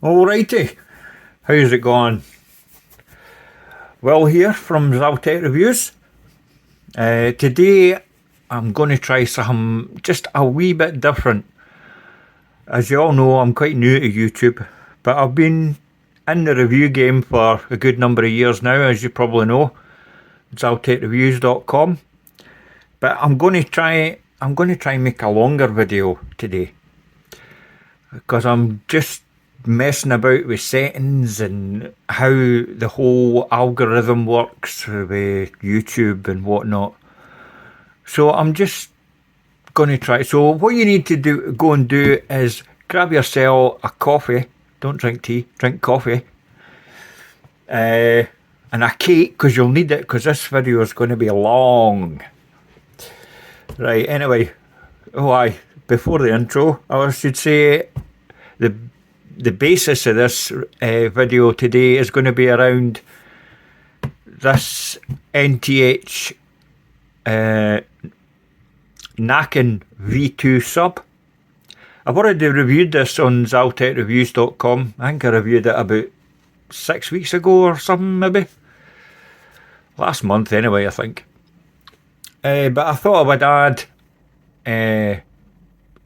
Alrighty, how's it going? Well, here from Zaltek Reviews. Today I'm going to try something just a wee bit different. As you all know, I'm quite new to YouTube, but I've been in the review game for a good number of years now, as you probably know. ZaltekReviews.com. But I'm going to try and make a longer video today, because I'm just messing about with settings and how the whole algorithm works with YouTube and whatnot. So I'm just going to try. So what you need to go and do is grab yourself a coffee. Don't drink tea, drink coffee. And a cake, because you'll need it, because this video is going to be long. Right, anyway. Before the intro, I should say the basis of this video today is going to be around this NTH Näcken V2 sub. I've already reviewed this on ZaltekReviews.com. I think I reviewed it about 6 weeks ago or something, maybe. Last month anyway, I think. But I thought I would add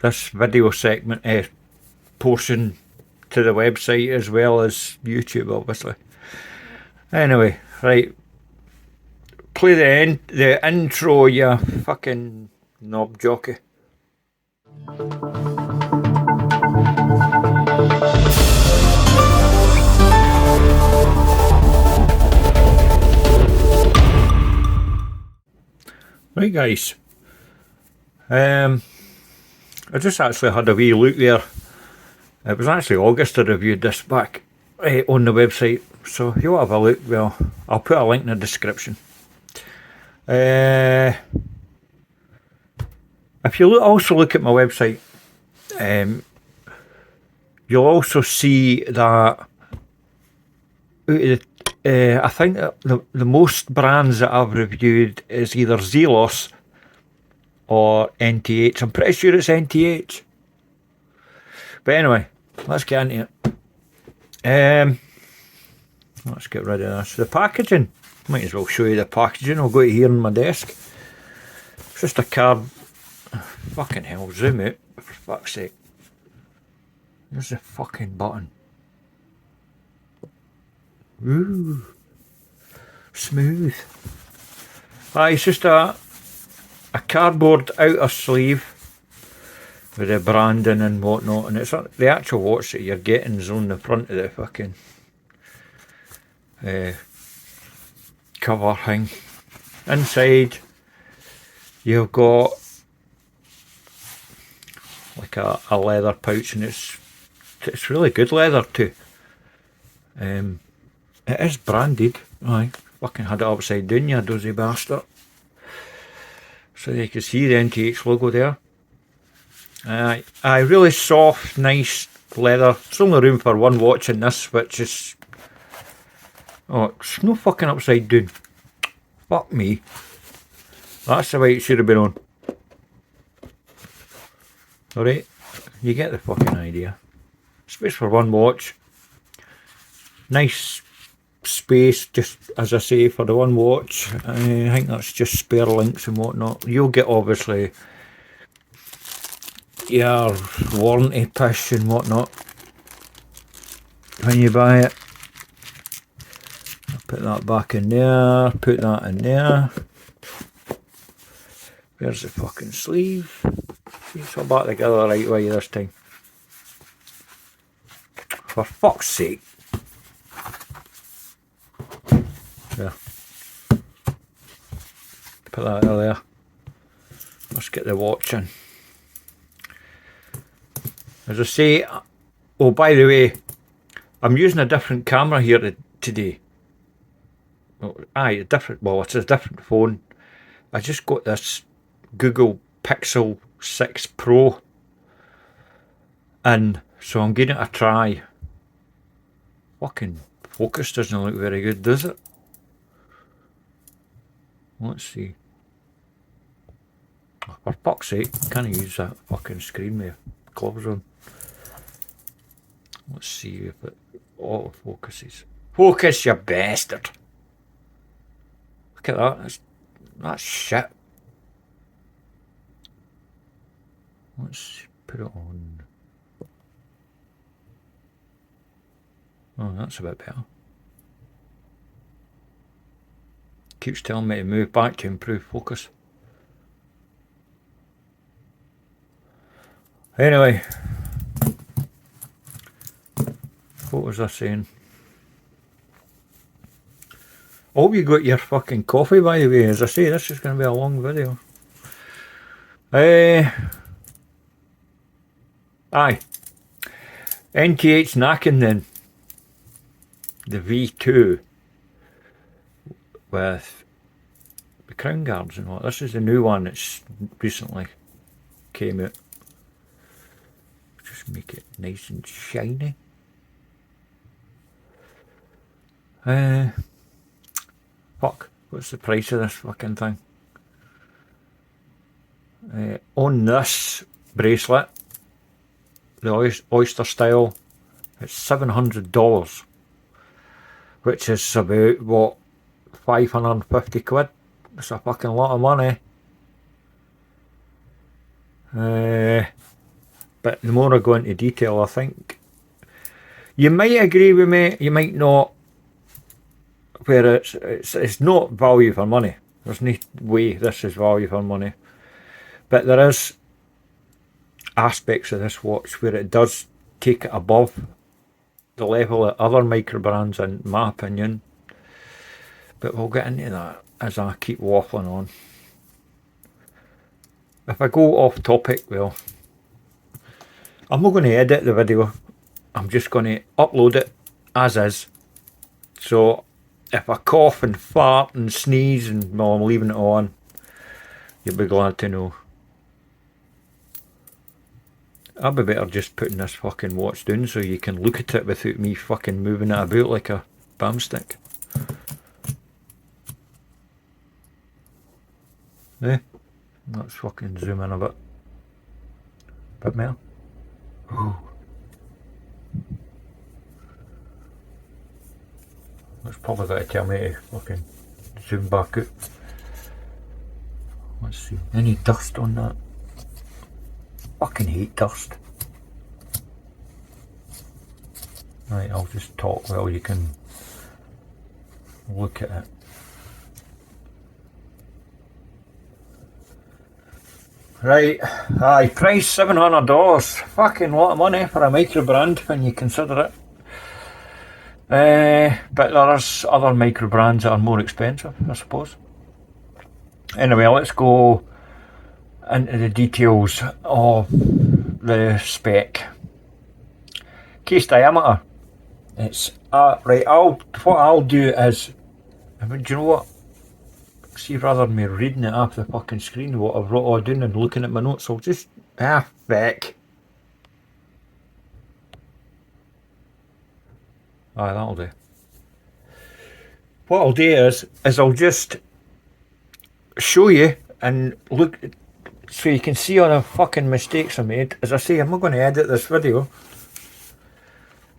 this video segment portion to the website as well as YouTube, obviously. Anyway, right. Play the intro, you fucking knob jockey. Right, guys. I just actually had a wee look there. It was actually August I reviewed this back on the website. So if you want to have a look, well, I'll put a link in the description. If you also look at my website, you'll also see that I think that the most brands that I've reviewed is either Zelos or NTH. I'm pretty sure it's NTH. But anyway, let's get into it. Let's get rid of this. The packaging. Might as well show you the packaging. I'll go to here on my desk. It's just a card. Fucking hell, zoom out, for fuck's sake. There's the fucking button. Ooh. Smooth. It's just a cardboard outer sleeve with the branding and whatnot, and it's the actual watch that you're getting is on the front of the fucking cover thing. Inside you've got like a leather pouch, and it's really good leather too. It is branded. I fucking had it upside down, you dozy bastard. So you can see the NTH logo there. Really soft, nice leather. There's only room for one watch in this, which is... Oh, it's no fucking upside down. Fuck me. That's the way it should have been on. Alright, you get the fucking idea. Space for one watch. Nice space, just as I say, for the one watch. I think that's just spare links and whatnot. You'll get obviously your warranty pish and whatnot when you buy it. I'll put that back in there, put that in there. Where's the fucking sleeve? It's all back together the right way this time. For fuck's sake. There. Put that out there. Let's get the watch in. As I say, oh, by the way, I'm using a different camera here today. It's a different phone. I just got this Google Pixel 6 Pro in, so I'm giving it a try. Fucking focus doesn't look very good, does it? Let's see. Oh, for fuck's sake, can't use that fucking screen with gloves on. Let's see if it auto focuses. Focus, you bastard! Look at that. That's shit. Let's put it on. Oh, that's a bit better. Keeps telling me to move back to improve focus. Anyway, what was I saying? I hope you got your fucking coffee, by the way. As I say, this is going to be a long video. Aye. NTH Näcken then. The V2. With the crown guards and what. This is the new one that's recently came out. Just make it nice and shiny. Fuck, what's the price of this fucking thing? On this bracelet, the oyster style, it's $700, which is about, what, 550 quid? It's a fucking lot of money. But the more I go into detail, I think you might agree with me, you might not, where it's not value for money. There's no way this is value for money. But there is aspects of this watch where it does take it above the level of other micro brands, in my opinion. But we'll get into that as I keep waffling on. If I go off topic, well, I'm not going to edit the video. I'm just going to upload it as is. So if I cough and fart and sneeze and well, I'm leaving it on, you'll be glad to know. I'd be better just putting this fucking watch down so you can look at it without me fucking moving it about like a bam stick. Let's fucking zoom in a bit. Bit more. Ooh. That's probably got to tell me to fucking zoom back out. Let's see. Any dust on that? Fucking hate dust. Right, I'll just talk while you can look at it. Right, aye, price $700. Fucking lot of money for a micro brand when you consider it. But there's other micro brands that are more expensive, I suppose. Anyway, let's go into the details of the spec. Case diameter. It's right. What I'll do is, I mean, do you know what? See, rather than me reading it off the fucking screen, what I've wrote all down and looking at my notes, I'll just feck. Aye, that'll do. What I'll do is I'll just show you and look so you can see all the fucking mistakes I made. As I say, I'm not going to edit this video,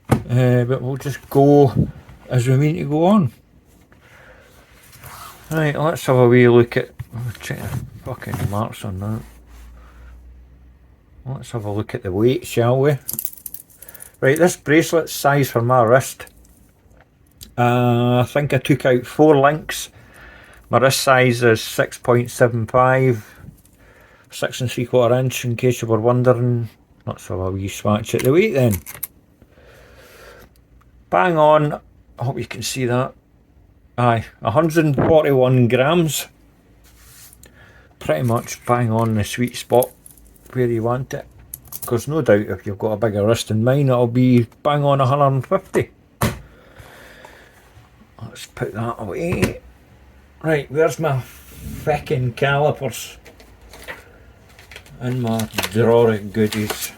but we'll just go as we mean to go on. Right, let's have a wee look at, check the fucking marks on that. Let's have a look at the weight, shall we? Right, this bracelet's size for my wrist. I think I took out 4 links. My wrist size is 6.75, 6 3/4 inch in case you were wondering. Let's have a wee swatch at the weight then. Bang on, I hope you can see that. Aye, 141 grams. Pretty much bang on the sweet spot where you want it. Because no doubt if you've got a bigger wrist than mine, it'll be bang on 150. Let's put that away. Right, where's my feckin' calipers? In my drawer of goodies.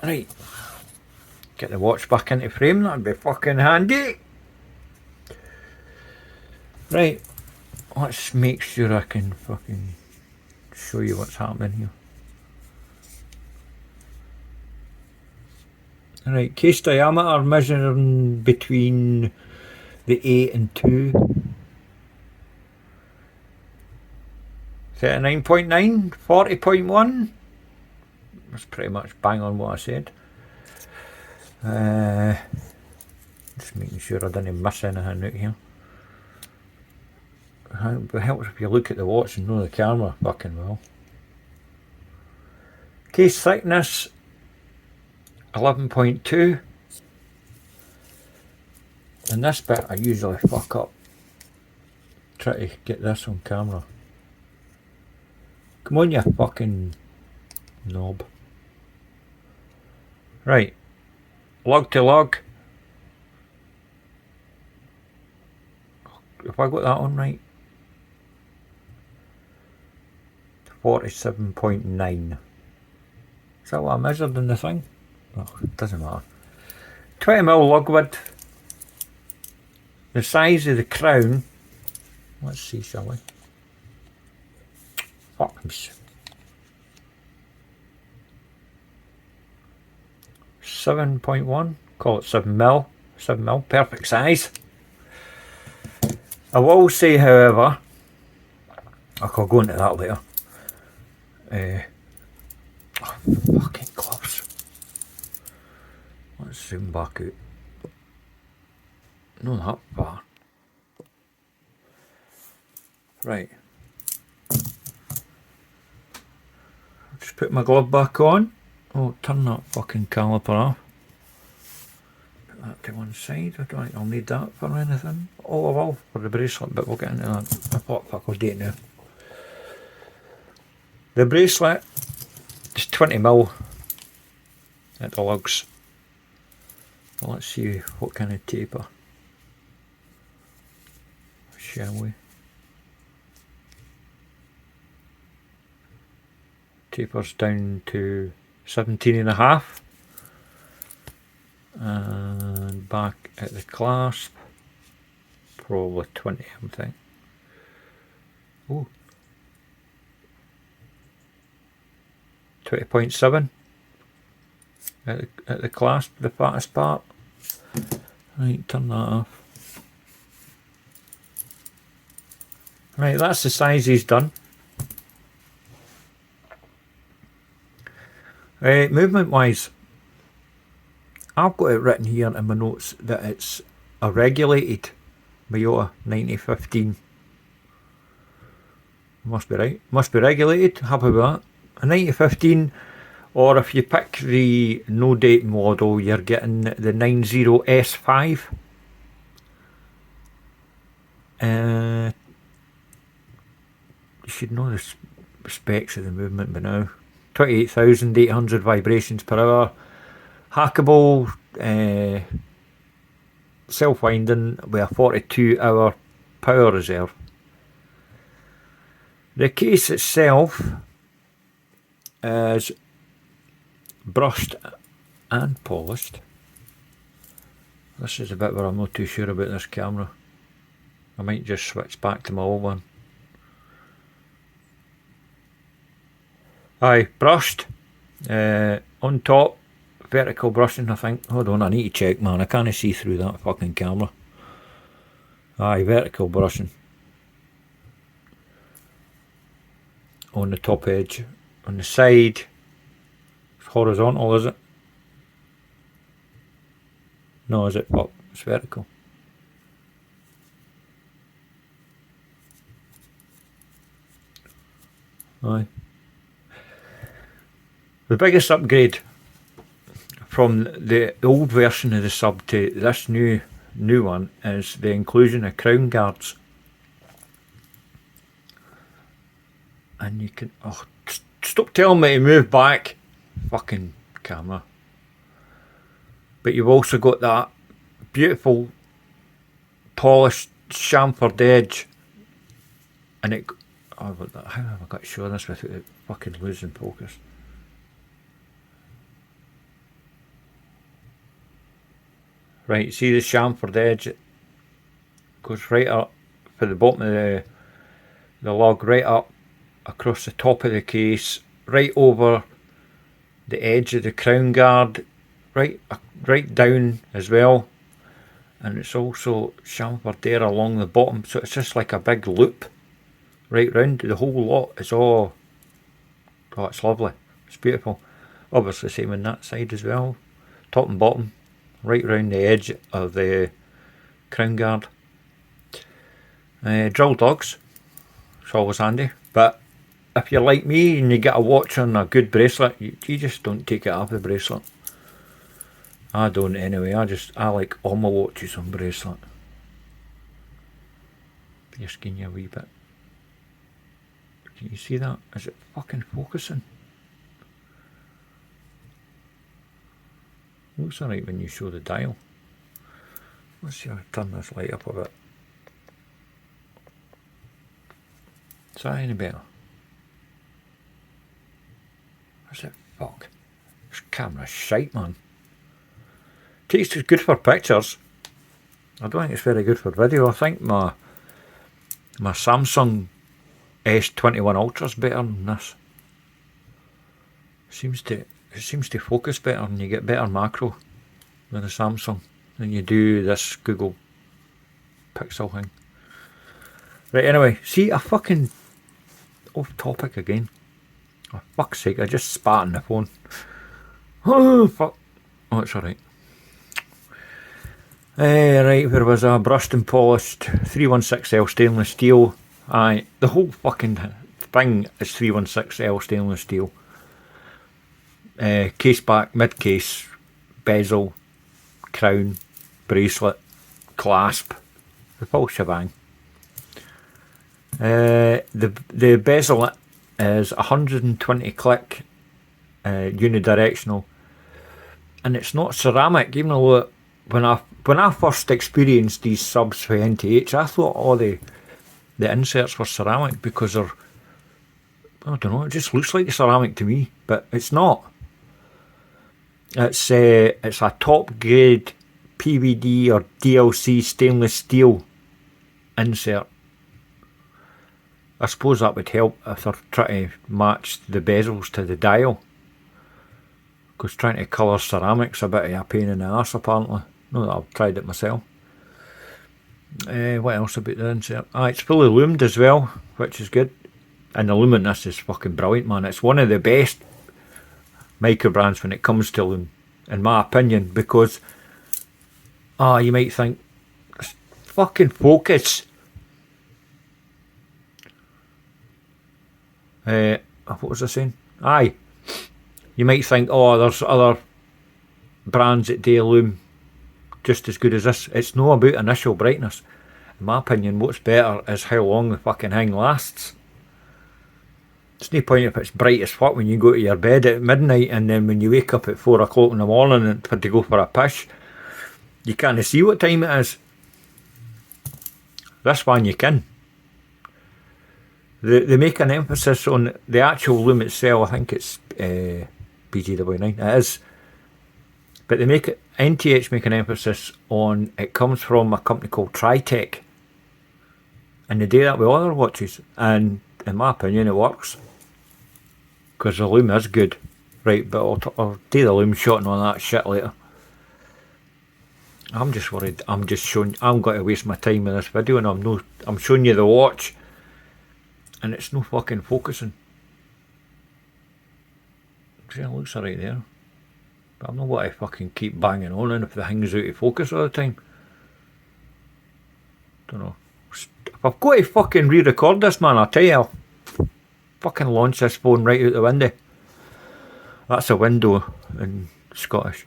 Right. Get the watch back into frame, that'd be fucking handy. Right, let's make sure I can fucking show you what's happening here. Right, case diameter measuring between the 8 and 2. 39.9, 40.1. That's pretty much bang on what I said. Just making sure I didn't miss anything out here. It helps if you look at the watch and know the camera fucking well. Case thickness 11.2. And this bit I usually fuck up. Try to get this on camera. Come on, you fucking knob. Right. Lug to lug. Have I got that on right? 47.9. Is that what I measured in the thing? Oh, it doesn't matter. 20mm lug width. The size of the crown. Let's see, shall we? Fuck. 7.1. Call it 7mm. 7mm. Perfect size. I will say, however, I'll go into that later. Oh, fucking gloves. Let's zoom back out. Not that far. Right. Just put my glove back on. Oh, turn that fucking caliper off. Put that to one side. I don't think I'll need that for anything. Oh, I will for the bracelet, but we'll get into that. I thought, fuck, I'll do it now. The bracelet is 20mm at the lugs. Well, let's see what kind of taper. Shall we? Tapers down to 17.5. And back at the clasp, probably 20, I'm thinking. Oh. 20.7 at the clasp, the fattest part. Right, turn that off. Right, that's the size he's done. Movement wise, I've got it written here in my notes that it's a regulated Toyota 9015. Must be right. Must be regulated. Happy with that. A 9015, or if you pick the no date model, you're getting the 90S5. You should know the specs of the movement by now. 28,800 vibrations per hour. Hackable, self-winding with a 42-hour power reserve. The case itself is brushed and polished. This is a bit where I'm not too sure about this camera. I might just switch back to my old one. Aye, brushed. On top, vertical brushing, I think. Hold on, I need to check, man. I can't see through that fucking camera. Aye, vertical brushing. On the top edge. On the side, it's horizontal, is it? No, is it? Oh, it's vertical. Aye. The biggest upgrade from the old version of the sub to this new one is the inclusion of crown guards. And you can... Oh, stop telling me to move back. Fucking camera. But you've also got that beautiful polished chamfered edge. And it... Oh, how have I got to show this without it fucking losing focus? Right, see the chamfered edge? It goes right up for the bottom of the lug, right up across the top of the case, right over the edge of the crown guard, right down as well, and it's also chamfered there along the bottom, so it's just like a big loop right round. The whole lot is all, oh, it's lovely, it's beautiful. Obviously same on that side as well, top and bottom, right round the edge of the crown guard. Drill dogs, it's always handy, but if you're like me and you get a watch on a good bracelet, you just don't take it off the bracelet. I don't anyway, I like all my watches on bracelet. Just skin you a wee bit. Can you see that? Is it fucking focusing? Looks alright when you show the dial. Let's see if I turn this light up a bit. Is that any better? Is it? Fuck. This camera's shite, man. It's good for pictures. I don't think it's very good for video. I think my Samsung S21 Ultra's better than this. It seems to focus better and you get better macro with the Samsung than you do this Google Pixel thing. Right, anyway, see, I fucking off topic again. Oh, fuck's sake, I just spat on the phone. Oh, fuck. Oh, it's alright. Right, where was I? Brushed and polished 316L stainless steel. Aye, the whole fucking thing is 316L stainless steel. Case back, mid case, bezel, crown, bracelet, clasp, the full shebang. The bezel is 120 click, unidirectional, and it's not ceramic. Even though when I first experienced these subs for NTH, I thought all the inserts were ceramic because they're, I don't know, it just looks like ceramic to me, but it's not. It's a top grade PVD or DLC stainless steel insert. I suppose that would help if they're trying to match the bezels to the dial, because trying to colour ceramic's a bit of a pain in the arse apparently. Not that I've tried it myself. What else about the insert? It's fully loomed as well, which is good. And the luminous is fucking brilliant, man. It's one of the best micro brands when it comes to loom, in my opinion, because you might think, fucking focus. What was I saying? Aye, you might think, there's other brands that do loom just as good as this. It's not about initial brightness. In my opinion, what's better is how long the fucking thing lasts. It's no point if it's bright as fuck when you go to your bed at midnight, and then when you wake up at 4 o'clock in the morning and for to go for a pish, you can't see what time it is. This one you can. They make an emphasis on the actual loom itself. I think it's BG99. It is. But NTH make an emphasis on, it comes from a company called Tritech. And they do that with other watches. And in my opinion, it works. Because the loom is good. Right, but I'll do the loom shot and all that shit later. I'm just worried. I'm going to waste my time in this video, and I'm showing you the watch, and it's no fucking focusing. See, it looks alright there. But I'm not what I fucking keep banging on and if the thing's out of focus all the time. Don't know. If I've got to fucking re-record this, man, I'll tell you, I'll fucking launch this phone right out the window. That's a window in Scottish.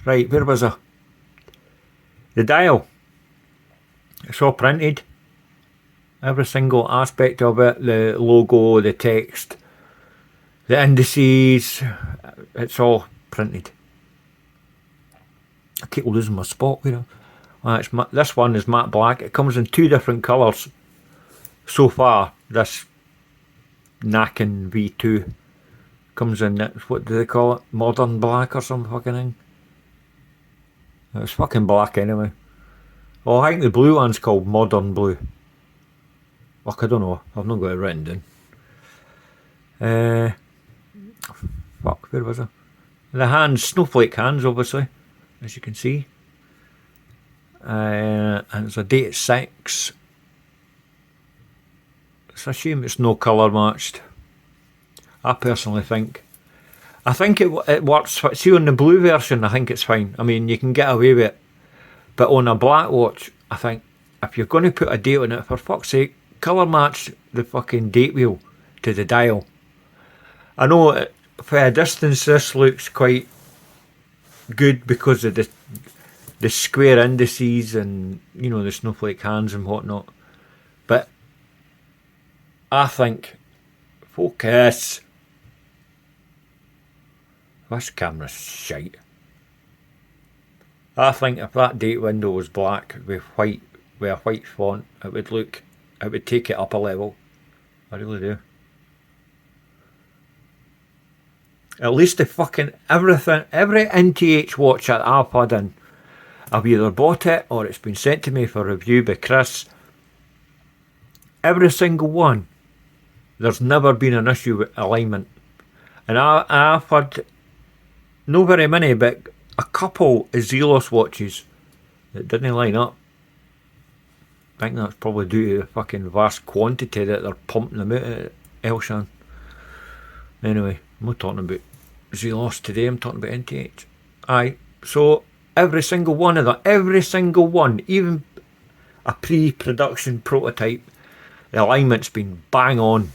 Right, where was I? The dial. It's all printed. Every single aspect of it, the logo, the text, the indices, it's all printed. I keep losing my spot here. This one is matte black. It comes in 2 different colours so far. This Näcken V2 comes in, what do they call it? Modern black or some fucking thing. It's fucking black anyway. Oh, I think the blue one's called Modern Blue. Fuck, I don't know. I've not got it written down. Where was I? The hands, snowflake hands, obviously, as you can see. And it's a date 6. It's a shame it's no colour matched. I personally think. I think it works. See, on the blue version, I think it's fine. I mean, you can get away with it. But on a black watch, I think if you're going to put a date on it, for fuck's sake, colour match the fucking date wheel to the dial. I know for a distance this looks quite good because of the square indices and, you know, the snowflake hands and whatnot. But I think, focus. This camera's shite. I think if that date window was black with a white font, it would take it up a level. I really do. At least the fucking everything, every NTH watch that I've had in, I've either bought it or it's been sent to me for review by Chris. Every single one, there's never been an issue with alignment. And I've had, no very many, but a couple of Zelos watches that didn't line up. I think that's probably due to the fucking vast quantity that they're pumping them out at Elshan. Anyway, I'm not talking about Zelos today, I'm talking about NTH. Aye, so every single one of them, every single one, even a pre-production prototype, the alignment's been bang on.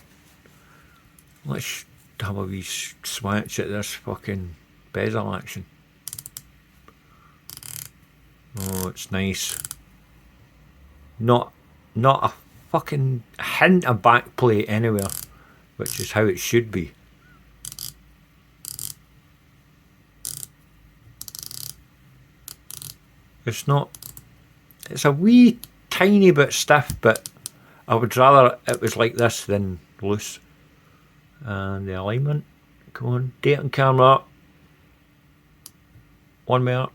Let's have a wee swatch at this fucking bezel action. Oh, it's nice. Not a fucking hint of backplate anywhere, which is how it should be. It's not. It's a wee tiny bit stiff, but I would rather it was like this than loose. And the alignment. Come on, date and camera. 1 minute.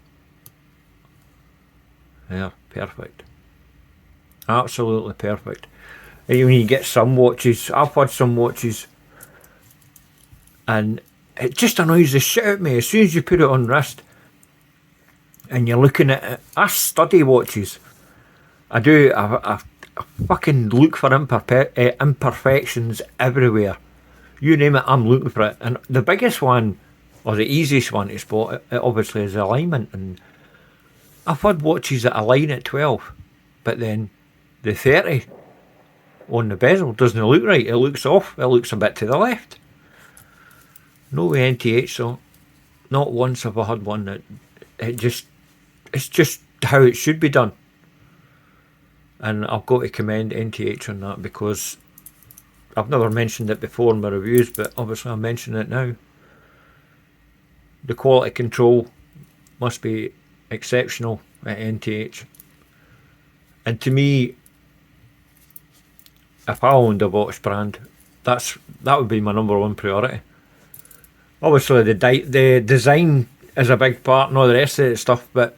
Yeah, perfect. Absolutely perfect. And when you get some watches, I've had some watches, and it just annoys the shit out of me as soon as you put it on wrist and you're looking at it. I study watches. I do. I fucking look for imperfections everywhere. You name it, I'm looking for it. And the biggest one, or the easiest one to spot, it obviously is alignment. And I've had watches that align at 12, but then the 30 on the bezel doesn't look right. It looks off. It looks a bit to the left. No way NTH, so not once have I had one that it's just how it should be done. And I've got to commend NTH on that, because I've never mentioned it before in my reviews, but obviously I'm mentioning it now. The quality control must be exceptional at NTH. And to me, if I owned a watch brand, that would be my number one priority. Obviously the design is a big part and all the rest of the stuff, but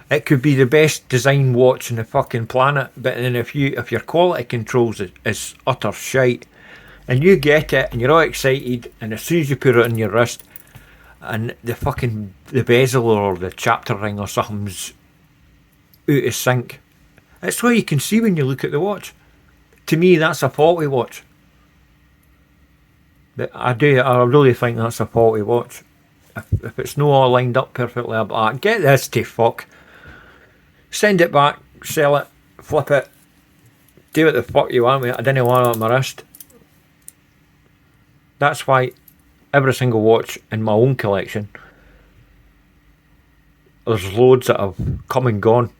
it could be the best design watch on the fucking planet, but then if your quality controls is utter shite, and you get it and you're all excited, and as soon as you put it on your wrist and the bezel or the chapter ring or something's out of sync, it's what you can see when you look at the watch. To me, that's a faulty watch. I really think that's a faulty watch. If it's not all lined up perfectly, I'll be like, get this to fuck. Send it back, sell it, flip it, do what the fuck you want with it. I didn't want it on my wrist. That's why every single watch in my own collection, there's loads that have come and gone,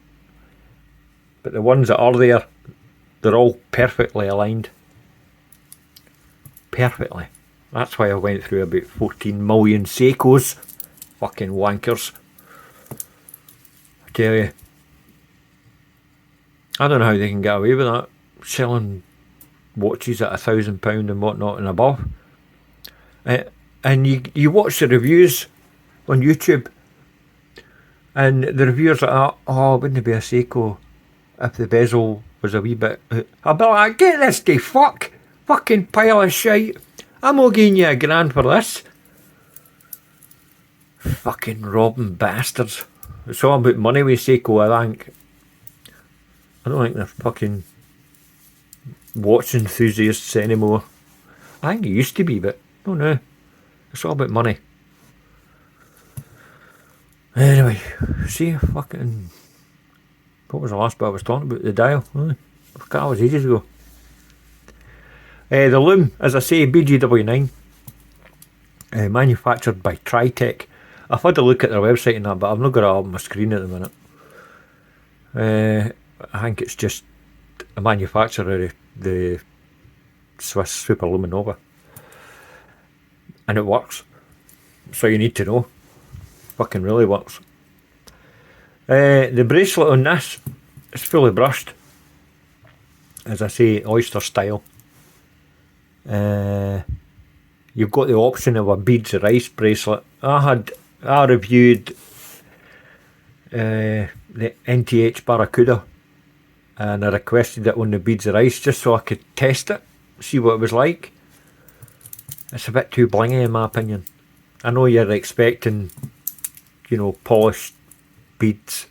but the ones that are there, they're all perfectly aligned. Perfectly. That's why I went through about 14 million Seikos. Fucking wankers. I tell you. I don't know how they can get away with that. Selling watches at £1,000 and whatnot and above. And you watch the reviews on YouTube, and the reviewers are like, oh, wouldn't it be a Seiko if the bezel was a wee bit... I'll be like, get this to fuck! Fucking pile of shite! I'm not giving you £1,000 for this. Fucking robbing bastards. It's all about money with Seiko, I think. I don't think they're fucking watch enthusiasts anymore. I think it used to be, but no, no. It's all about money. Anyway, see, fucking... What was the last bit I was talking about? The dial. Oh, that was ages ago. The loom, as I say, BGW9. Manufactured by Tritech. I've had a look at their website and that, but I've not got it up on my screen at the minute. I think it's just a manufacturer of the Swiss Super Luminova. And it works. So you need to know. Fucking really works. The bracelet on this is fully brushed. As I say, oyster style. You've got the option of a beads of rice bracelet. I reviewed the NTH Barracuda, and I requested it on the beads of rice just so I could test it, see what it was like. It's a bit too blingy in my opinion. I know you're expecting, you know, polished beads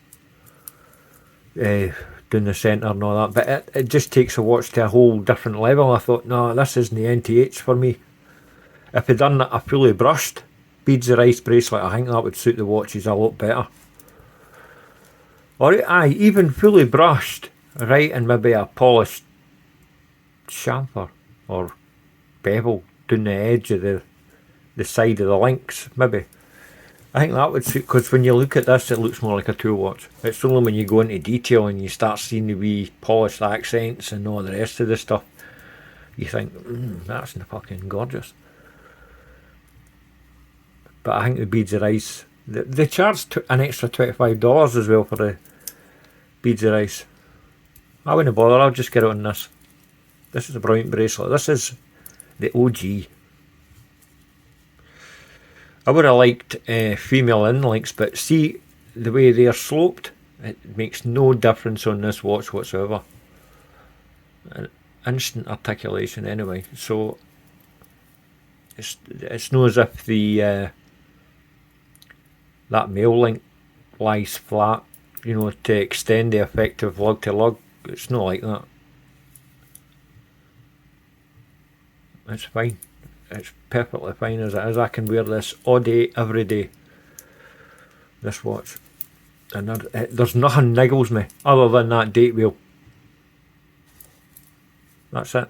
down the centre and all that, but it just takes a watch to a whole different level. I thought, no, this isn't the NTH for me. If I'd done a fully brushed beads of rice bracelet, I think that would suit the watches a lot better. Or even fully brushed, right, and maybe a polished chamfer or bevel down the edge of the side of the links, maybe. I think that would suit, because when you look at this, it looks more like a tool watch. It's only when you go into detail and you start seeing the wee polished accents and all the rest of the stuff, you think, that's fucking gorgeous. But I think the beads of rice, they charge an extra $25 as well for the beads of rice. I wouldn't bother, I'll just get it on this. This is a brilliant bracelet. This is the OG. I would have liked female inlinks, but see the way they're sloped, it makes no difference on this watch whatsoever. Instant articulation anyway, so it's not as if the that male link lies flat, you know, to extend the effect of lug to lug. It's not like that. It's fine. It's perfectly fine as it is. I can wear this all day, every day. This watch. And there's nothing niggles me other than that date wheel. That's it.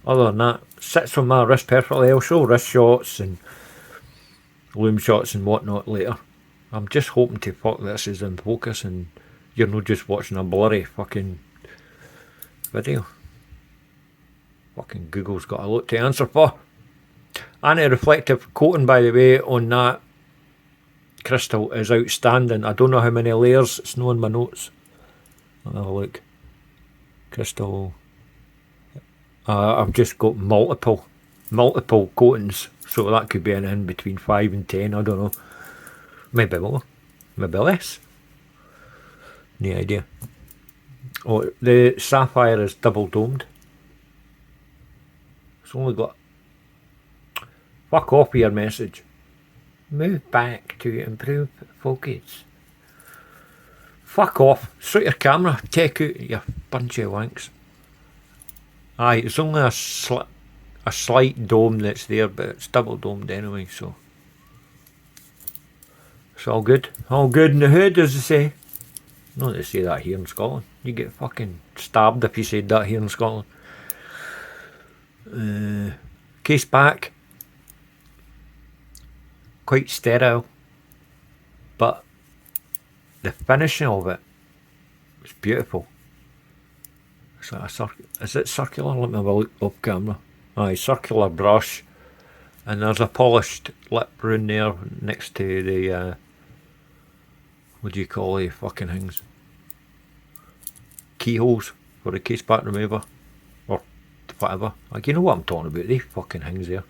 Other than that, sits on my wrist perfectly. I'll show wrist shots and loom shots and whatnot later. I'm just hoping to fuck this is in focus and you're not just watching a blurry fucking video. Fucking Google's got a lot to answer for. Anti-reflective coating, by the way, on that crystal is outstanding. I don't know how many layers, it's not in my notes. I'll have a look. Crystal. I've just got multiple coatings, so that could be in between 5 and 10, I don't know. Maybe more, maybe less. No idea. Oh, the sapphire is double domed. It's only got... Fuck off with your message. Move back to improve focus. Fuck off. Sort your camera. Take out, you bunch of wanks. Aye, it's only a slight dome that's there, but it's double domed anyway, so it's all good. All good in the hood, as they say. Not to say that here in Scotland. You get fucking stabbed if you said that here in Scotland. Case back. Quite sterile. But the finishing of it is beautiful. It's like is it circular? Let me have a look up camera. Aye, circular brush. And there's a polished lip round there next to the what do you call the fucking things? Keyholes for the case back remover. Or whatever. Like, you know what I'm talking about, they fucking things there.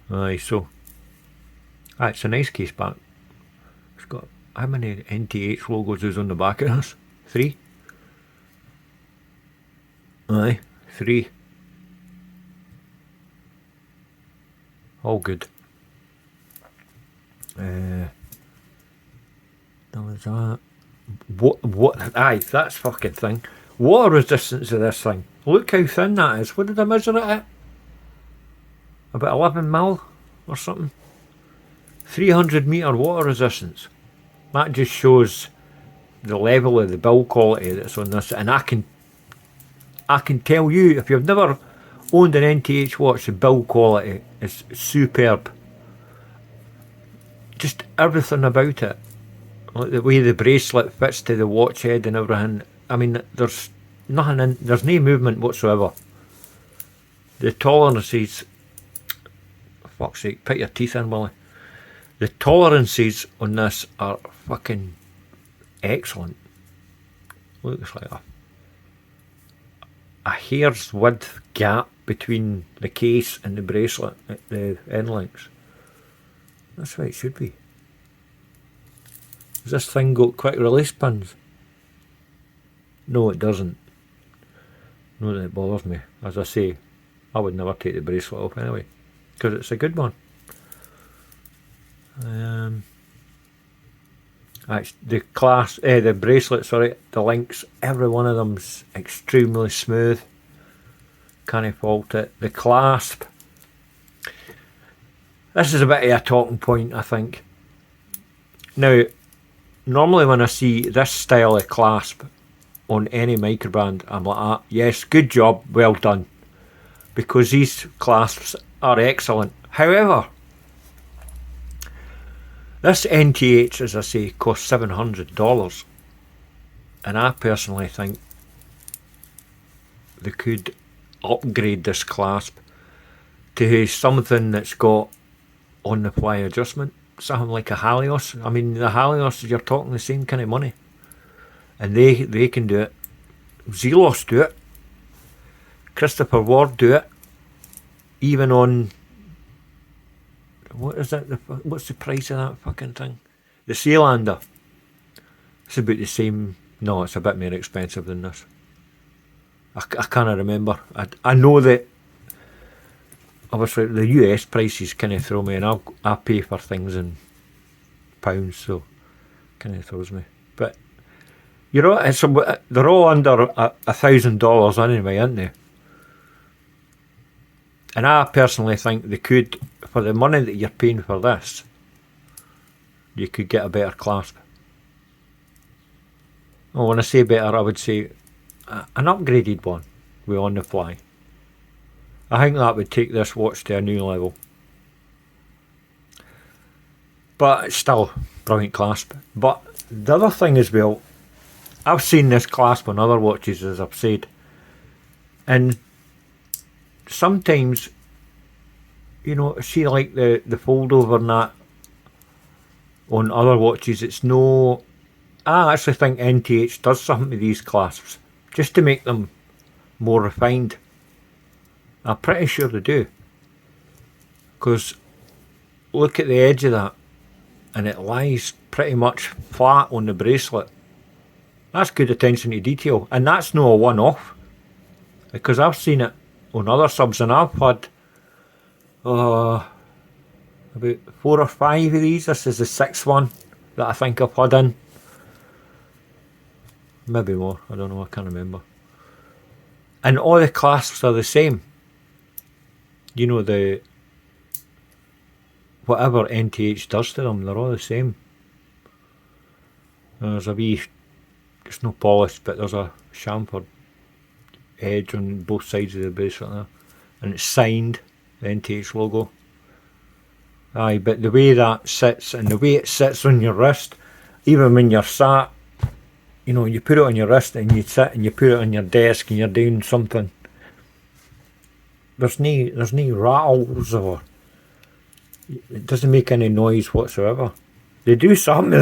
Aye, so it's a nice case back. It's got, how many NTH logos is on the back of this? 3? Aye, 3. All good. There was that. What? Aye, that's fucking thing. Water resistance of this thing. Look how thin that is. What did I measure it at? About 11 mil or something. 300 metre water resistance. That just shows the level of the build quality that's on this. And I can tell you, if you've never owned an NTH watch, the build quality is superb. Just everything about it. Like the way the bracelet fits to the watch head and everything. I mean, there's nothing in, there's no movement whatsoever. The tolerances, for fuck's sake, put your teeth in, Willie. The tolerances on this are fucking excellent. Looks like a hair's width gap between the case and the bracelet at the end links. That's what it should be. Has this thing got quick release pins? No, it doesn't. Not that it bothers me. As I say, I would never take the bracelet off anyway, because it's a good one. The the bracelet, sorry, the links, every one of them's extremely smooth. Can't fault it. The clasp. This is a bit of a talking point, I think. Now, normally when I see this style of clasp on any microband, I'm like, ah, yes, good job, well done. Because these clasps are excellent. However, this NTH, as I say, costs $700. And I personally think they could upgrade this clasp to something that's got on the fly adjustment. Something like a Halios. I mean, the Halios, you're talking the same kind of money. And they can do it. Zelos do it. Christopher Ward do it. Even on, what is it? What's the price of that fucking thing? The Sealander. It's about the same. No, it's a bit more expensive than this. I can't remember. I know that obviously the US prices kind of throw me, and I pay for things in pounds, so kind of throws me. But you know, they're all under $1,000 anyway, aren't they? And I personally think they could, for the money that you're paying for this, you could get a better clasp. Oh, when I say better, I would say an upgraded one with on the fly. I think that would take this watch to a new level. But it's still brilliant clasp. But the other thing as well, I've seen this clasp on other watches, as I've said, and sometimes, you know, see like the fold over and that on other watches, it's no. I actually think NTH does something to these clasps just to make them more refined. I'm pretty sure they do, because look at the edge of that, and it lies pretty much flat on the bracelet. That's good attention to detail, and that's no a one-off, because I've seen it on other subs, and I've had about 4 or 5 of these. This is the 6th one that I think I've had in. Maybe more, I don't know, I can't remember. And all the clasps are the same. You know, the whatever NTH does to them, they're all the same. There's a wee, it's no polished, but there's a chamfered edge on both sides of the bracelet there, and it's signed, the NTH logo. Aye, but the way that sits, and the way it sits on your wrist, even when you're sat, you know, you put it on your wrist and you sit and you put it on your desk and you're doing something, there's no rattles, or it doesn't make any noise whatsoever. They do something to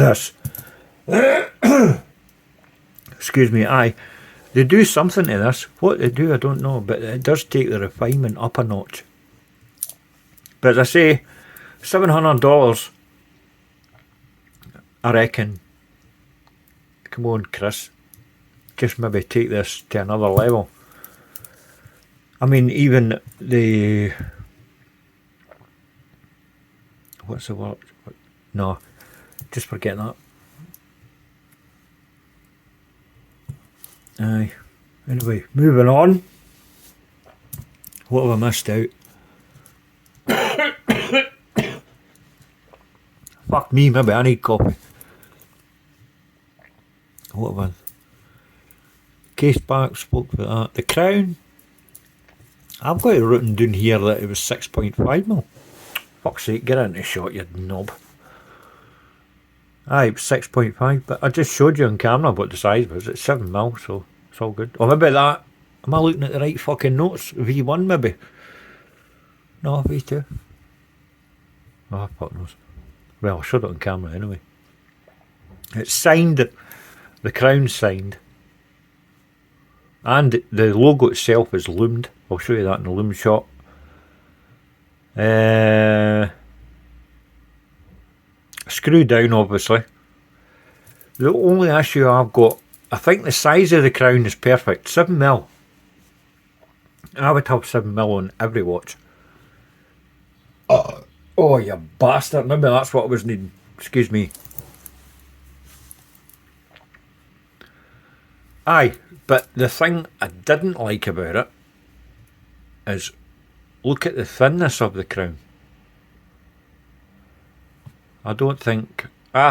this. Excuse me, aye. They do something to this. What they do, I don't know, but it does take the refinement up a notch. But as I say, $700, I reckon. Come on, Chris. Just maybe take this to another level. I mean, even the... what's the word? No, just forget that. Aye. Anyway, moving on. What have I missed out? Fuck me, maybe I need coffee. What have I? Case back, spoke about that. The Crown. I've got it written down here that it was 6.5mm. Fuck's sake, get in the shot, you knob. Aye, it was 6.5, but I just showed you on camera what the size was. It's 7mm, so it's all good. Or maybe that. Am I looking at the right fucking notes? V1 maybe? No, V2. Oh, fuck knows. Well, I showed it on camera anyway. It's signed. The Crown's signed. And the logo itself is loomed. I'll show you that in the loom shot. Screw down, obviously. The only issue I've got, I think the size of the Crown is perfect. 7mm. I would have 7mm on every watch. Oh, you bastard. Maybe that's what I was needing. Excuse me. Aye, but the thing I didn't like about it is look at the thinness of the Crown. I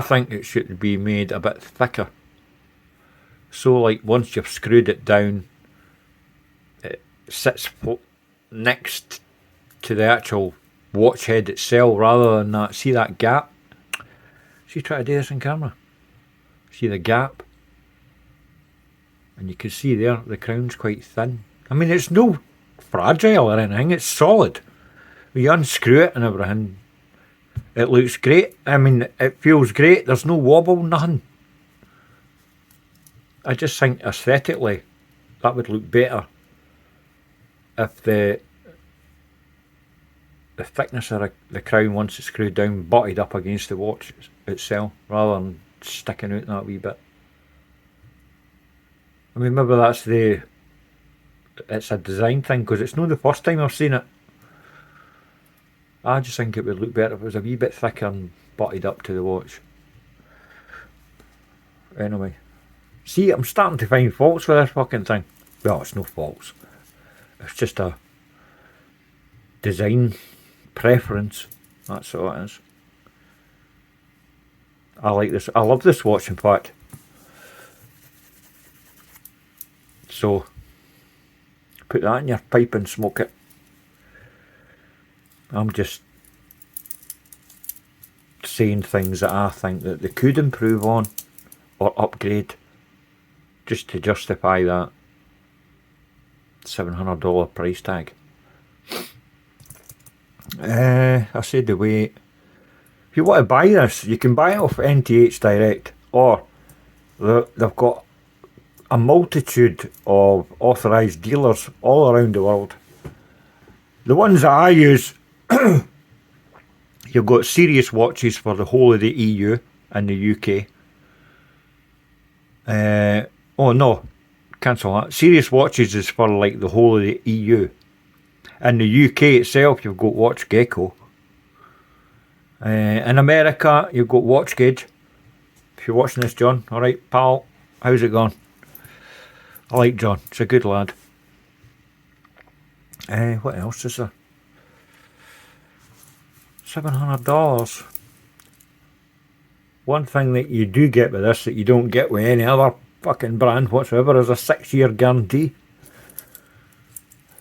think it should be made a bit thicker. So like once you've screwed it down, it sits next to the actual watch head itself rather than that. See that gap? See, try to do this on camera. See the gap? And you can see there, the Crown's quite thin. I mean, it's no fragile or anything, it's solid. You unscrew it and everything, it looks great. I mean, it feels great, there's no wobble, nothing. I just think aesthetically, that would look better if the thickness of the Crown, once it's screwed down, butted up against the watch itself, rather than sticking out that wee bit. I mean, maybe it's a design thing, because it's not the first time I've seen it. I just think it would look better if it was a wee bit thicker and butted up to the watch. Anyway. See, I'm starting to find faults with this fucking thing. Well, it's no faults. It's just a design preference. That's all it is. I like this. I love this watch, in fact. So, put that in your pipe and smoke it. I'm just saying things that I think that they could improve on or upgrade just to justify that $700 price tag. I said the way, if you want to buy this, you can buy it off NTH Direct, or they've got a multitude of authorised dealers all around the world. The ones that I use, you've got Serious Watches for the whole of the EU and the UK. Oh no, cancel that. Serious Watches is for like the whole of the EU. In the UK itself, you've got Watch Gecko. In America, you've got Watch Gauge. If you're watching this, John, alright, pal, how's it going? I like John, he's a good lad. What else is there? $700. One thing that you do get with this that you don't get with any other fucking brand whatsoever is a 6-year guarantee.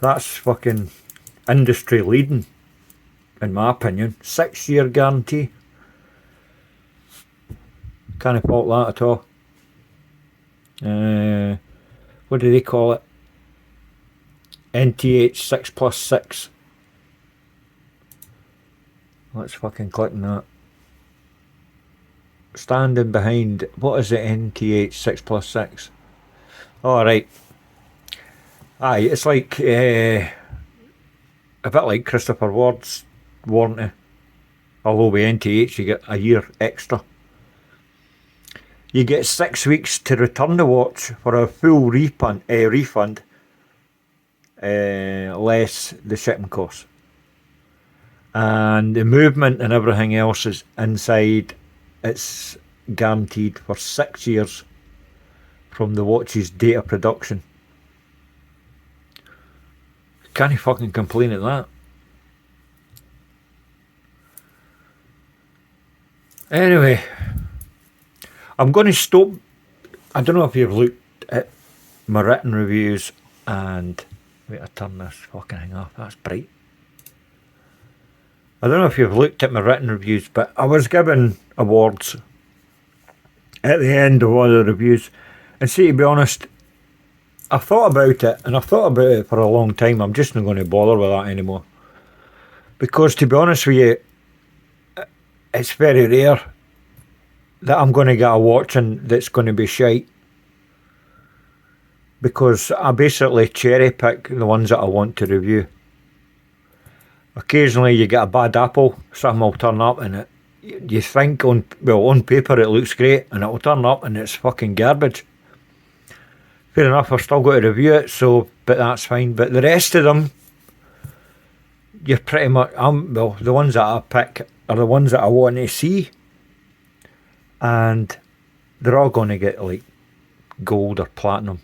That's fucking industry leading, in my opinion. 6-year guarantee. Can't fault that at all. What do they call it? NTH 6+6. Let's fucking click on that. Standing behind, what is it, NTH 6+6? Alright. Aye, it's like a bit like Christopher Ward's warranty. Although with NTH you get a year extra. You get 6 weeks to return the watch for a full refund, less the shipping costs. And the movement and everything else is inside it's guaranteed for 6 years from the watch's date of production. Can't you fucking complain at that? Anyway, I'm going to stop. I don't know if you've looked at my written reviews and... Wait, I turn this fucking thing off. That's bright. I don't know if you've looked at my written reviews, but I was given awards at the end of all the reviews. And see, to be honest, I've thought about it, and I've thought about it for a long time. I'm just not going to bother with that anymore. Because, to be honest with you, it's very rare that I'm going to get a watching that's going to be shite. Because I basically cherry pick the ones that I want to review. Occasionally you get a bad apple, something will turn up and it, you think on paper it looks great, and it will turn up and it's fucking garbage. Fair enough, I've still got to review it, so, but that's fine. But the rest of them, you're pretty much, the ones that I pick are the ones that I want to see, and they're all going to get like gold or platinum.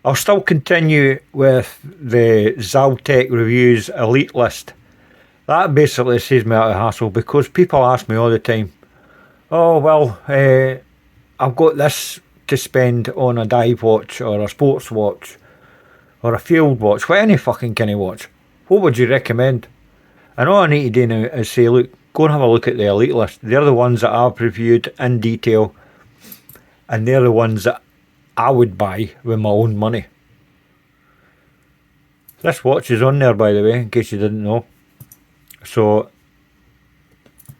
I'll still continue with the Zaltek Reviews Elite list. That basically saves me out of hassle, because people ask me all the time, oh well, I've got this to spend on a dive watch or a sports watch or a field watch, what any fucking kind of watch. What would you recommend? And all I need to do now is say, look, go and have a look at the Elite list. They're the ones that I've reviewed in detail, and they're the ones that I would buy with my own money. This watch is on there, by the way, in case you didn't know. So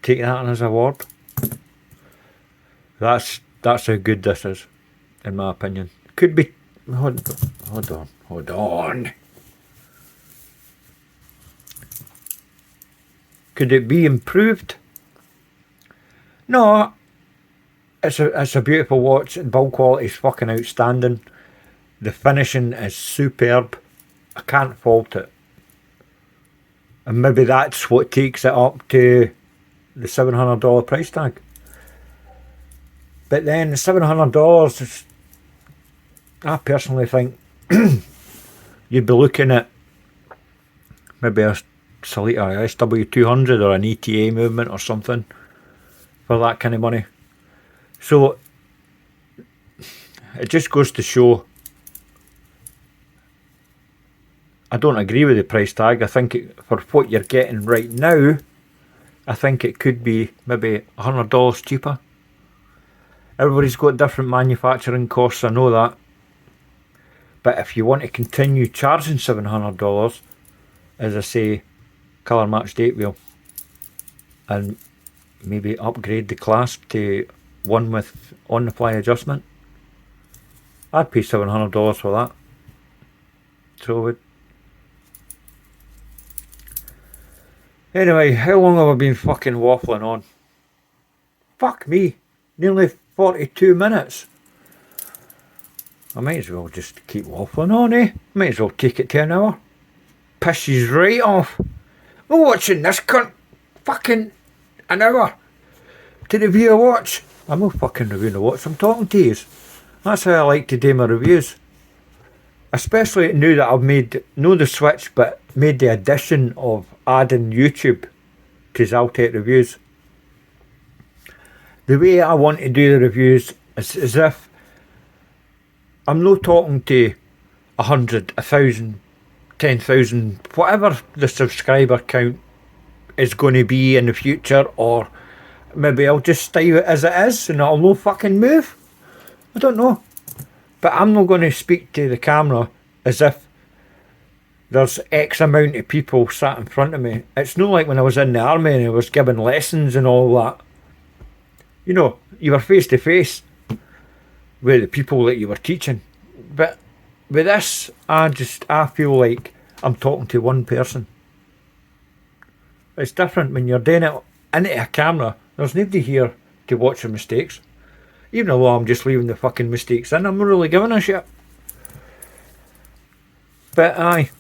take that as a award. That's how good this is, in my opinion. Could be. Hold on. Could it be improved? No. It's a beautiful watch. The build quality is fucking outstanding. The finishing is superb. I can't fault it. And maybe that's what takes it up to the $700 price tag. But then the $700 is, I personally think you'd be looking at maybe a Zaltek SW200 or an ETA movement or something for that kind of money. So it just goes to show, I don't agree with the price tag. I think for what you're getting right now, I think it could be maybe $100 cheaper. Everybody's got different manufacturing costs, I know that. But if you want to continue charging $700, as I say, colour match date wheel, and maybe upgrade the clasp to one with on the fly adjustment, I'd pay $700 for that. So I would. Anyway, how long have I been fucking waffling on? Fuck me, nearly 42 minutes. I might as well just keep waffling on, eh? Might as well take it to an hour. Pisses right off. I'm watching this cunt fucking an hour to review a watch. I'm not fucking reviewing a watch, I'm talking to yous. That's how I like to do my reviews. Especially now that I've made, not the switch, but made the addition of adding YouTube to Zaltek Reviews. The way I want to do the reviews is as if I'm not talking to 100, 1,000, 10,000, whatever the subscriber count is going to be in the future, or maybe I'll just stay as it is and it'll no fucking move. I don't know. But I'm not going to speak to the camera as if there's X amount of people sat in front of me. It's not like when I was in the army and I was giving lessons and all that. You know, you were face to face with the people that you were teaching. But with this, I feel like I'm talking to one person. It's different when you're doing it into a camera. There's nobody here to watch your mistakes. Even though I'm just leaving the fucking mistakes in, I'm not really giving a shit. But aye,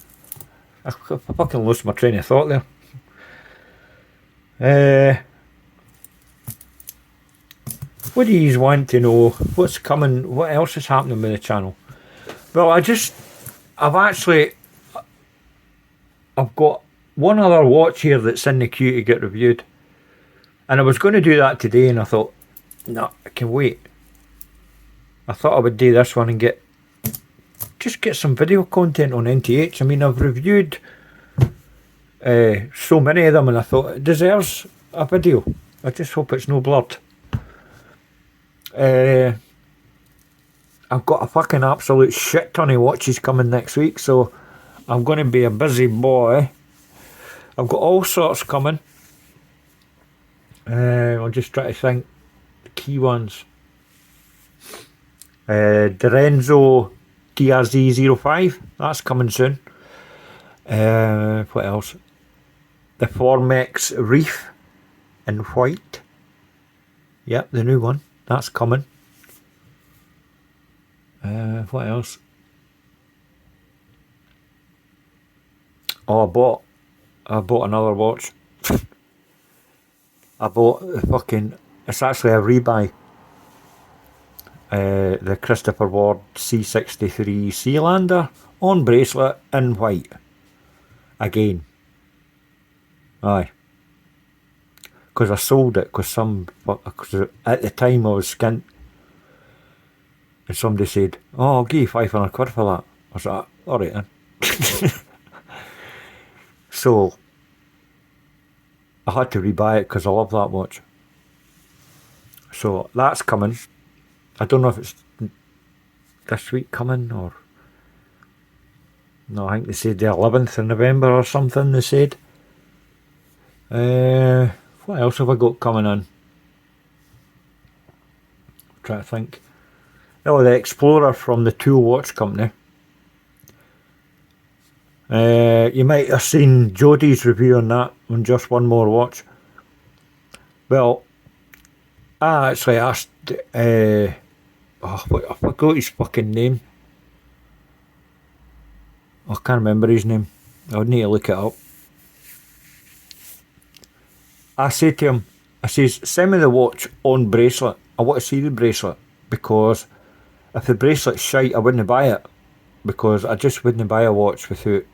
I fucking lost my train of thought there. what do you want to know? What's coming? What else is happening with the channel? Well, I've got one other watch here that's in the queue to get reviewed. And I was going to do that today, and I thought, no, I can wait. I thought I would do this one and get some video content on NTH. I mean, I've reviewed so many of them, and I thought it deserves a video. I just hope it's no blurred. I've got a fucking absolute shit ton of watches coming next week, so I'm going to be a busy boy. I've got all sorts coming. I'll just try to think the key ones. Dorenzo TRZ05, that's coming soon. What else? The Formex Reef in white. Yep, the new one. That's coming. What else? Oh, I bought another watch. I bought the fucking, it's actually a rebuy. The Christopher Ward C63 Sealander on bracelet in white. Again. Aye. Because I sold it, because at the time I was skint. And somebody said, oh, I'll give you 500 quid for that. I was like, alright then. So, I had to rebuy it because I love that watch. So, that's coming. I don't know if it's this week coming or... No, I think they said the 11th of November or something, they said. What else have I got coming in? I'm trying to think. Oh, the Explorer from the Tool Watch Company. You might have seen Jodie's review on that, on Just One More Watch. Well, I actually asked, I forgot his fucking name. I can't remember his name. I would need to look it up. I said to him, I says, send me the watch on bracelet. I want to see the bracelet, because if the bracelet's shite, I wouldn't buy it. Because I just wouldn't buy a watch without,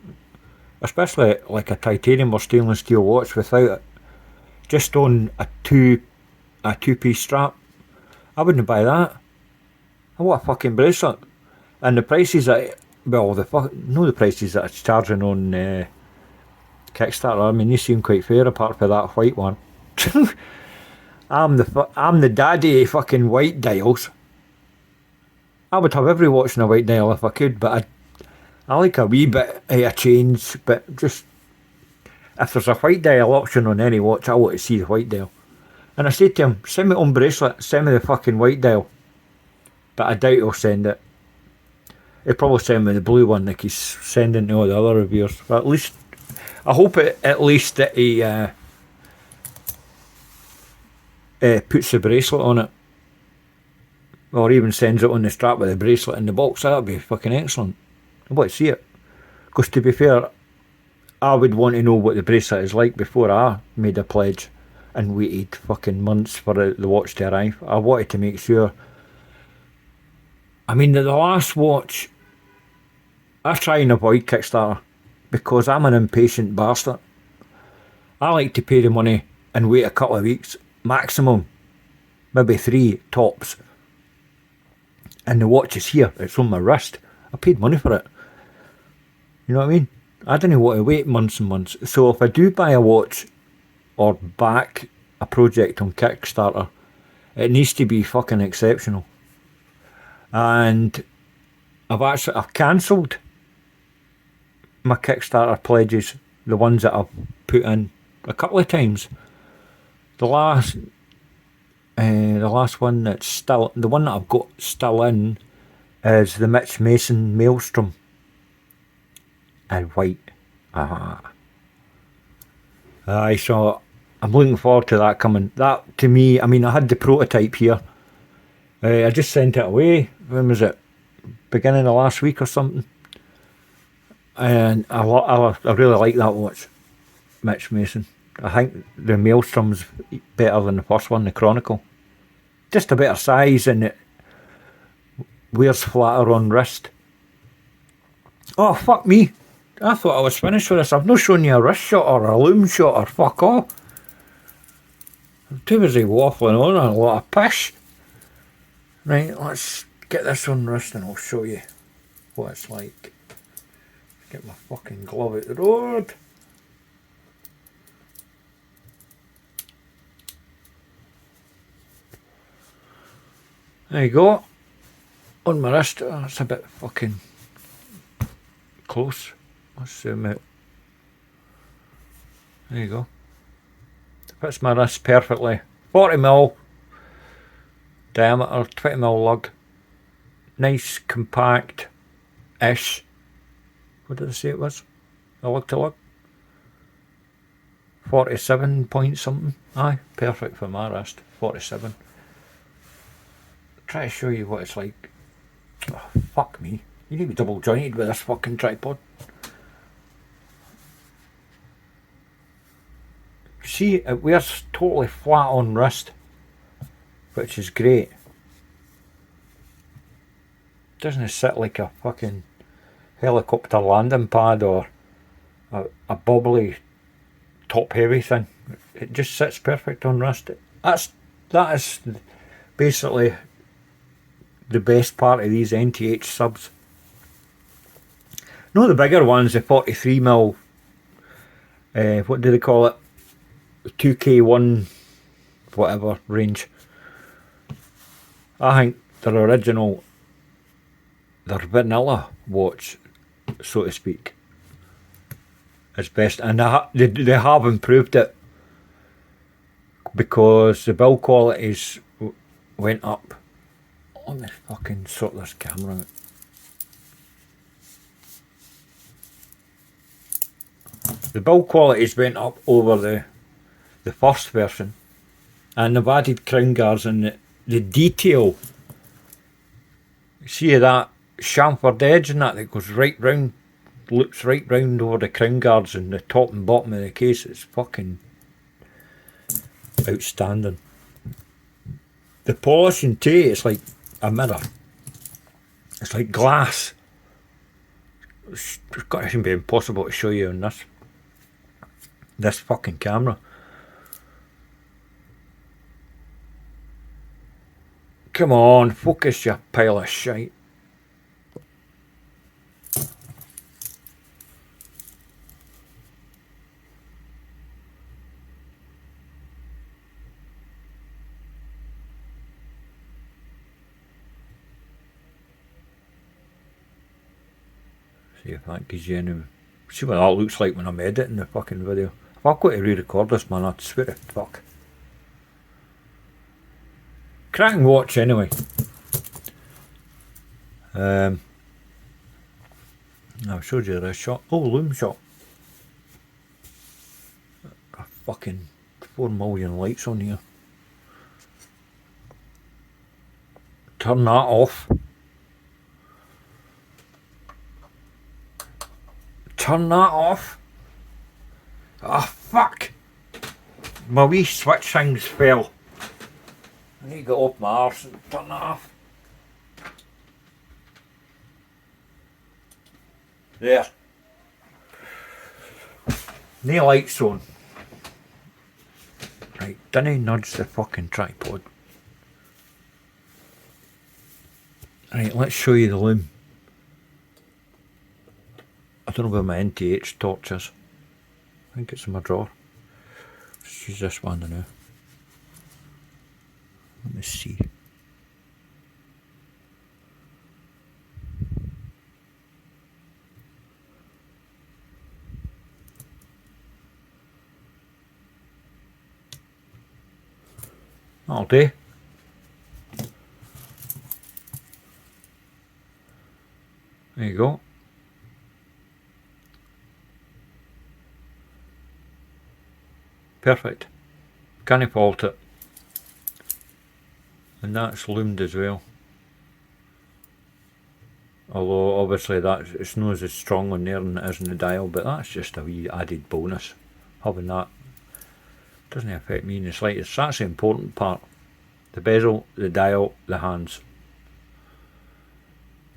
especially like a titanium or stainless steel watch, without it. Just on a two-piece strap. I wouldn't buy that. I want a fucking bracelet. And the prices that, well, the prices that it's charging on Kickstarter, I mean, they seem quite fair apart from that white one. I'm the daddy of fucking white dials. I would have every watch in a white dial if I could, but I like a wee bit of a change, but just, if there's a white dial option on any watch, I want to see the white dial. And I said to him, send me on bracelet, send me the fucking white dial. But I doubt he'll send it. He'll probably send me the blue one like he's sending to all the other reviewers. But at least, I hope at least that he puts the bracelet on it. Or even sends it on the strap with the bracelet in the box. That would be fucking excellent. I want to see it. Because to be fair, I would want to know what the bracelet is like before I made a pledge and waited fucking months for the watch to arrive. I wanted to make sure. I mean, the last watch, I try and avoid Kickstarter because I'm an impatient bastard. I like to pay the money and wait a couple of weeks, maximum, maybe 3 tops. And the watch is here, it's on my wrist. I paid money for it. You know what I mean? I didn't want to wait months and months. So if I do buy a watch or back a project on Kickstarter, it needs to be fucking exceptional. And I've cancelled my Kickstarter pledges, the ones that I've put in a couple of times. The last one that's still, the one that I've got still in is the Mitch Mason Maelstrom in white. Aye, so I'm looking forward to that coming. That, to me, I mean, I had the prototype here. I just sent it away. When was it? Beginning of last week or something. And I really like that watch, Mitch Mason. I think the Maelstrom's better than the first one, the Chronicle. just a better size and it wears flatter on wrist. Oh, fuck me. I thought I was finished with this. I've not shown you a wrist shot or a loom shot or fuck off. I'm too busy waffling on a lot of pish. Right, let's get this on wrist and I'll show you what it's like. Get my fucking glove out the road. There you go. On my wrist. Oh, that's a bit fucking close. Let's zoom out. There you go. Fits my wrist perfectly. 40mm diameter, 20mm lug. Nice, compact-ish. What did I say it was? A lug to lug? 47 point something. Aye, perfect for my wrist. 47. Try to show you what it's like. Oh, fuck me. You need to be double jointed with this fucking tripod. See, it wears totally flat on wrist, which is great. Doesn't sit like a fucking helicopter landing pad or a bobbly top heavy thing. It just sits perfect on wrist. That is basically the best part of these NTH subs. Not the bigger ones, the 43mm, what do they call it? 2K1 whatever range. I think their original, their vanilla watch, so to speak, is best, and they have improved it because the build qualities went up. Let me fucking sort this camera out. The build qualities went up over the first version, and they've added crown guards, and the detail, see that chamfered edge and that goes right round, loops right round over the crown guards and the top and bottom of the case. It's fucking outstanding. The polishing too, it's like a mirror. It's like glass. It's got to be impossible to show you on this fucking camera. Come on, focus, you pile of shite. See if that gives you any... See what that looks like when I'm editing the fucking video. If I've got to re-record this, man, I'd swear to fuck. Cracking watch anyway. I've showed you this shot. Oh, loom shot. A fucking 4 million lights on here. Turn that off. Turn that off. Ah, fuck. My wee switch things fell. I need to get off my arse and turn that off. There. No lights on. Right, dinna nudge the fucking tripod. Right, let's show you the loom. I don't know where my NTH torch is. I think it's in my drawer. Let's use this one now. Let me see. That'll do. There you go. Perfect. Can't fault it. And that's loomed as well. Although obviously it's not as strong on there than it is in the dial, but that's just a wee added bonus. Having that doesn't affect me in the slightest. That's the important part. the bezel, the dial, the hands.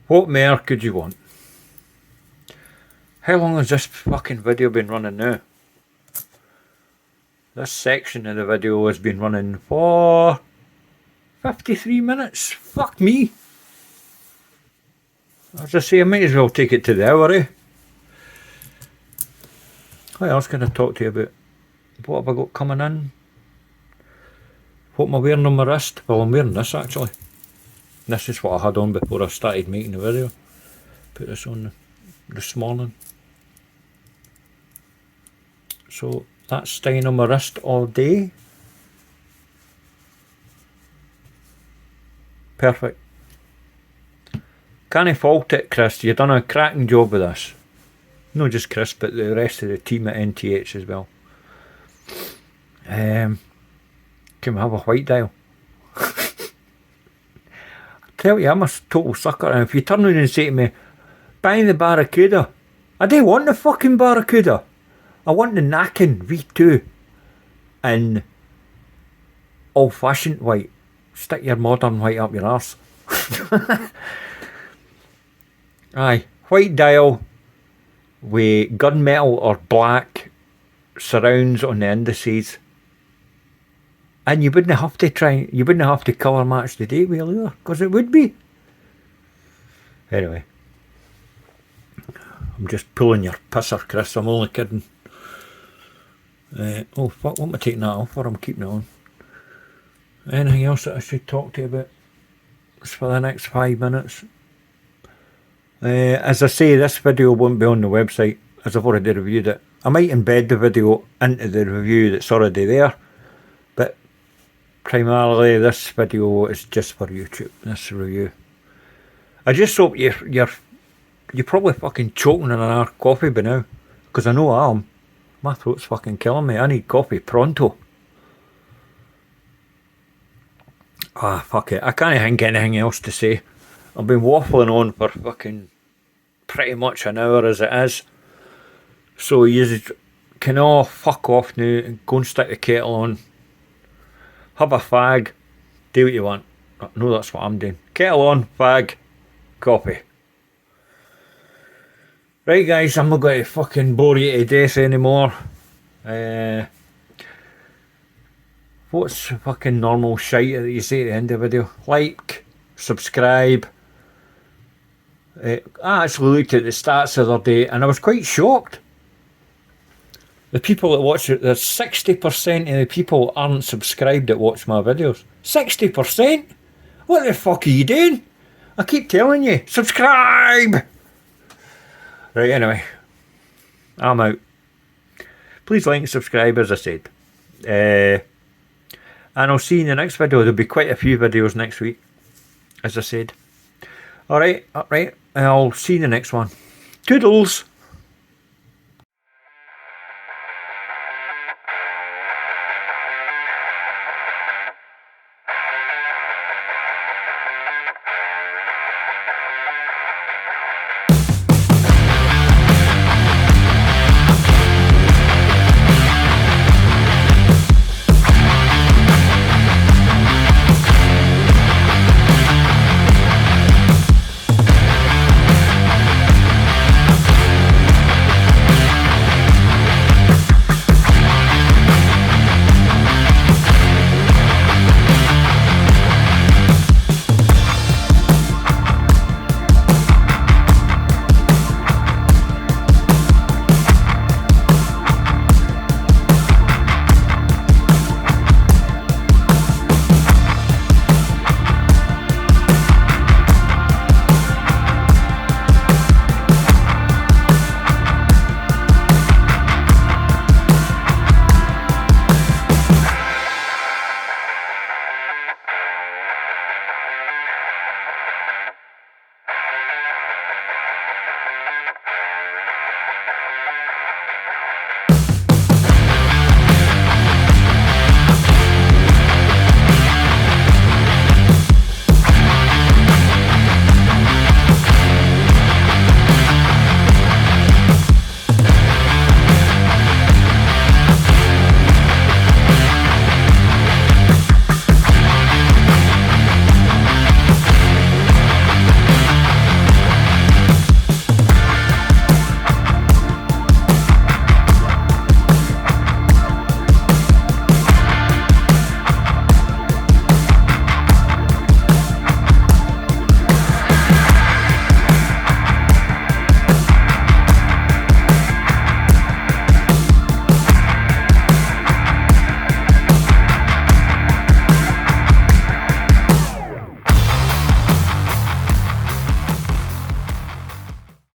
What more could you want? How long has this fucking video been running now? This section of the video has been running for 53 minutes. Fuck me. As I say, I might as well take it to the hour, eh? What else can I talk to you about? What have I got coming in? What am I wearing on my wrist? Well, I'm wearing this actually. This is what I had on before I started making the video. Put this on this morning. So that's staying on my wrist all day. Perfect. Can't fault it, Chris. You've done a cracking job with this. Not just Chris, but the rest of the team at NTH as well. Can we have a white dial? I tell you, I'm a total sucker. And if you turn around and say to me, buy the Barracuda, I don't want the fucking Barracuda. I want the Näcken V2 in old-fashioned white. Stick your modern white up your arse. Aye, white dial with gunmetal or black surrounds on the indices. And you wouldn't have to colour match the date wheel either, because it would be. Anyway, I'm just pulling your pisser, Chris, I'm only kidding. Oh fuck, what am I taking that off for? I'm keeping it on. Anything else that I should talk to you about? It's for the next 5 minutes. As I say, this video won't be on the website, as I've already reviewed it. I might embed the video into the review that's already there, but primarily this video is just for YouTube, this review. I just hope you're probably fucking choking on an coffee by now, because I know I am. My throat's fucking killing me. I need coffee pronto. Ah, fuck it. I can't think of anything else to say. I've been waffling on for fucking pretty much an hour as it is. So you can all fuck off now and go and stick the kettle on. Have a fag. Do what you want. No, that's what I'm doing. Kettle on, fag, coffee. Right guys, I'm not going to fucking bore you to death anymore. What's fucking normal shite that you say at the end of the video? Like, subscribe. I actually looked at the stats the other day and I was quite shocked. The people that watch it, there's 60% of the people aren't subscribed that watch my videos. 60%? What the fuck are you doing? I keep telling you, subscribe! Right, anyway, I'm out. Please like and subscribe, as I said. And I'll see you in the next video. There'll be quite a few videos next week, as I said. Alright, I'll see you in the next one. Toodles!